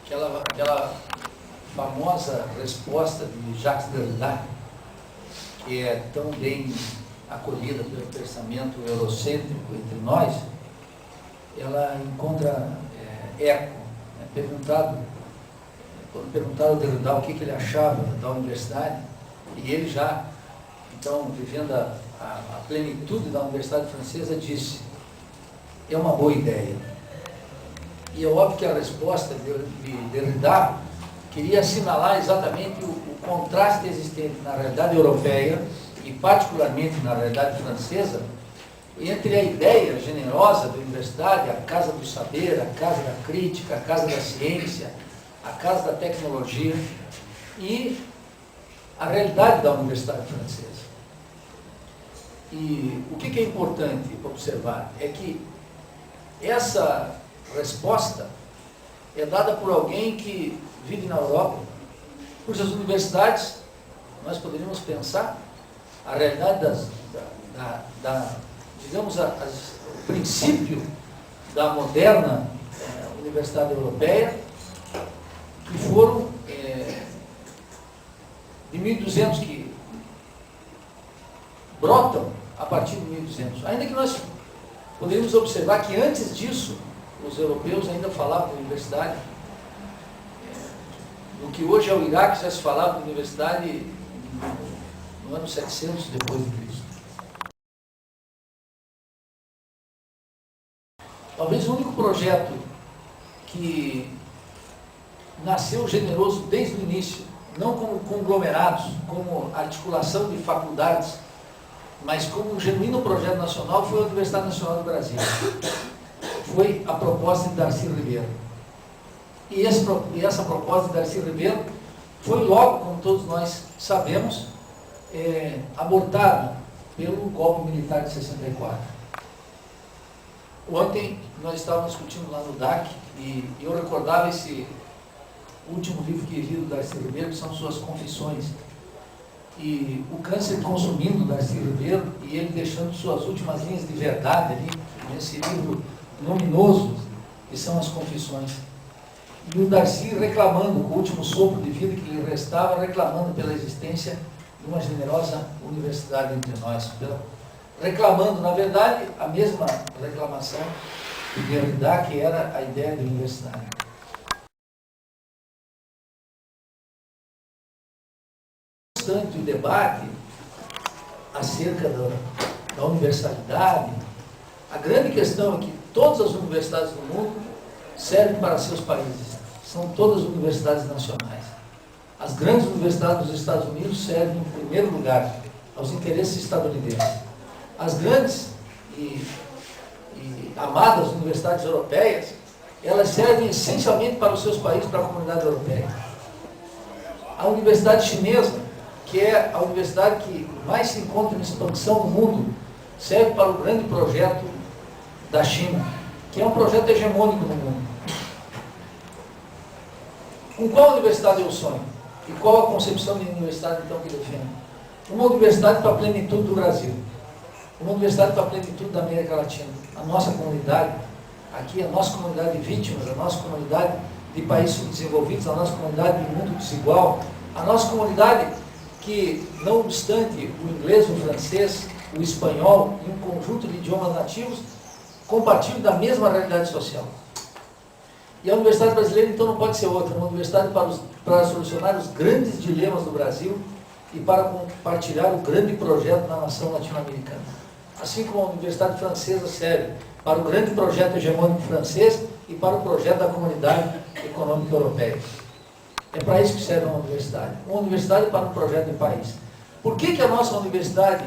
aquela famosa resposta de Jacques Derrida, que é tão bem acolhida pelo pensamento eurocêntrico entre nós, ela encontra eco. Quando perguntaram ao Derrida o que ele achava da universidade, e ele já, então, vivendo a plenitude da Universidade Francesa, disse: é uma boa ideia. E é óbvio que a resposta de Derrida queria assinalar exatamente o contraste existente na realidade europeia e particularmente na realidade francesa, entre a ideia generosa da universidade, a casa do saber, a casa da crítica, a casa da ciência, a casa da tecnologia, e a realidade da universidade francesa. E o que é importante observar é que essa resposta é dada por alguém que vive na Europa, cujas universidades, nós poderíamos pensar, a realidade digamos, o princípio da moderna universidade europeia, que foram de 1200, que brotam a partir de 1200. Ainda que nós poderíamos observar que antes disso, os europeus ainda falavam de universidade. No que hoje é o Iraque, já se falava de universidade no ano 700 depois de Cristo. Talvez o único projeto que nasceu generoso desde o início, não como conglomerados, como articulação de faculdades, mas como um genuíno projeto nacional, foi a Universidade Nacional do Brasil. Foi a proposta de Darcy Ribeiro. E essa proposta de Darcy Ribeiro foi logo, como todos nós sabemos, abortada pelo golpe militar de 64. Ontem nós estávamos discutindo lá no DAC e eu recordava esse último livro que li do Darcy Ribeiro, que são suas confissões. E o câncer consumindo Darcy Ribeiro e ele deixando suas últimas linhas de verdade ali, nesse livro luminoso, que são as confissões. E o Darcy reclamando, com o último sopro de vida que lhe restava, reclamando pela existência de uma generosa universidade entre nós. Reclamando, na verdade, a mesma reclamação de Derrida, que era a ideia de universidade. Constante o debate acerca da universalidade. A grande questão é que todas as universidades do mundo servem para seus países. São todas universidades nacionais. As grandes universidades dos Estados Unidos servem, em primeiro lugar, aos interesses estadunidenses. As grandes e amadas universidades europeias, elas servem essencialmente para os seus países, para a comunidade europeia. A universidade chinesa, que é a universidade que mais se encontra em expansão no mundo, serve para o grande projeto da China, que é um projeto hegemônico no mundo. Com qual universidade eu sonho? E qual a concepção de universidade, então, que defendo? Uma universidade para a plenitude do Brasil. Uma universidade para a plenitude da América Latina. A nossa comunidade, aqui a nossa comunidade de vítimas, a nossa comunidade de países subdesenvolvidos, a nossa comunidade de mundo desigual, a nossa comunidade que, não obstante o inglês, o francês, o espanhol e um conjunto de idiomas nativos, compartilham da mesma realidade social. E a Universidade Brasileira, então, não pode ser outra, uma universidade para solucionar os grandes dilemas do Brasil e para compartilhar o grande projeto da nação latino-americana. Assim como a Universidade Francesa serve para o grande projeto hegemônico francês e para o projeto da Comunidade Econômica Europeia. É para isso que serve uma universidade para um projeto de país. Por que a nossa universidade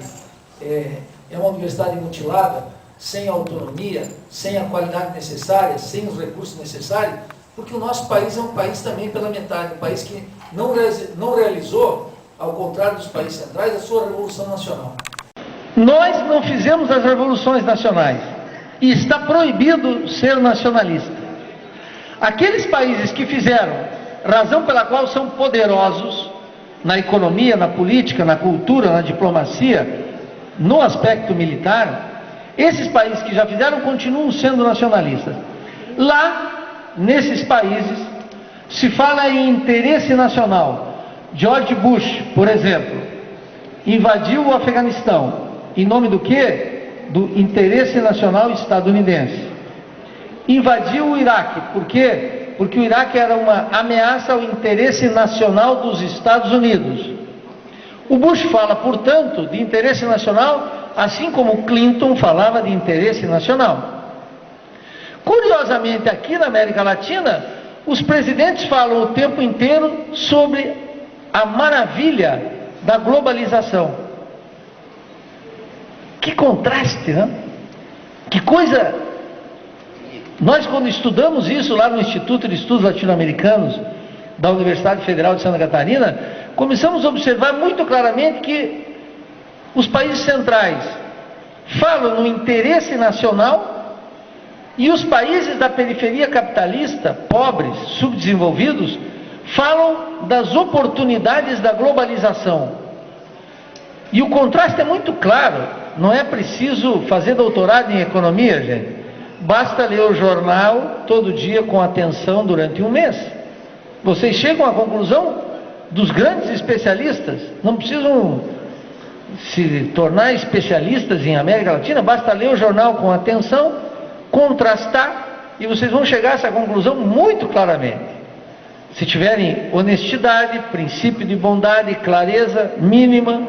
é uma universidade mutilada, sem a autonomia, sem a qualidade necessária, sem os recursos necessários? Porque o nosso país é um país também pela metade, um país que não realizou, ao contrário dos países centrais, a sua Revolução Nacional. Nós não fizemos as revoluções nacionais e está proibido ser nacionalista. Aqueles países que fizeram, razão pela qual são poderosos na economia, na política, na cultura, na diplomacia, no aspecto militar, esses países que já fizeram continuam sendo nacionalistas. Lá, nesses países, Se fala em interesse nacional. George Bush, por exemplo, invadiu o Afeganistão. Em nome do quê? Do interesse nacional estadunidense. Invadiu o Iraque. Por quê? Porque o Iraque era uma ameaça ao interesse nacional dos Estados Unidos. O Bush fala, portanto, de interesse nacional, assim como o Clinton falava de interesse nacional. Curiosamente, aqui na América Latina, os presidentes falam o tempo inteiro sobre a maravilha da globalização. Que contraste, né? Que coisa... Nós, quando estudamos isso lá no Instituto de Estudos Latino-Americanos da Universidade Federal de Santa Catarina, começamos a observar muito claramente que os países centrais falam no interesse nacional e os países da periferia capitalista, pobres, subdesenvolvidos, falam das oportunidades da globalização. E o contraste é muito claro. Não é preciso fazer doutorado em economia, gente. Basta ler o jornal todo dia com atenção durante um mês. Vocês chegam à conclusão dos grandes especialistas. Não precisam se tornar especialistas em América Latina. Basta ler o jornal com atenção, contrastar, e vocês vão chegar a essa conclusão muito claramente. Se tiverem honestidade, princípio de bondade, clareza mínima,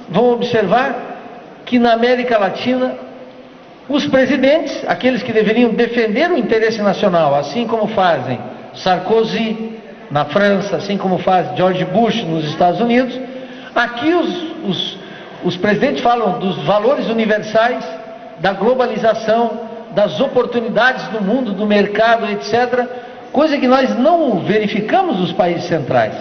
vão observar que na América Latina os presidentes, aqueles que deveriam defender o interesse nacional, assim como fazem Sarkozy na França, assim como faz George Bush nos Estados Unidos, aqui os presidentes falam dos valores universais, da globalização, das oportunidades do mundo, do mercado, etc., coisa que nós não verificamos nos países centrais.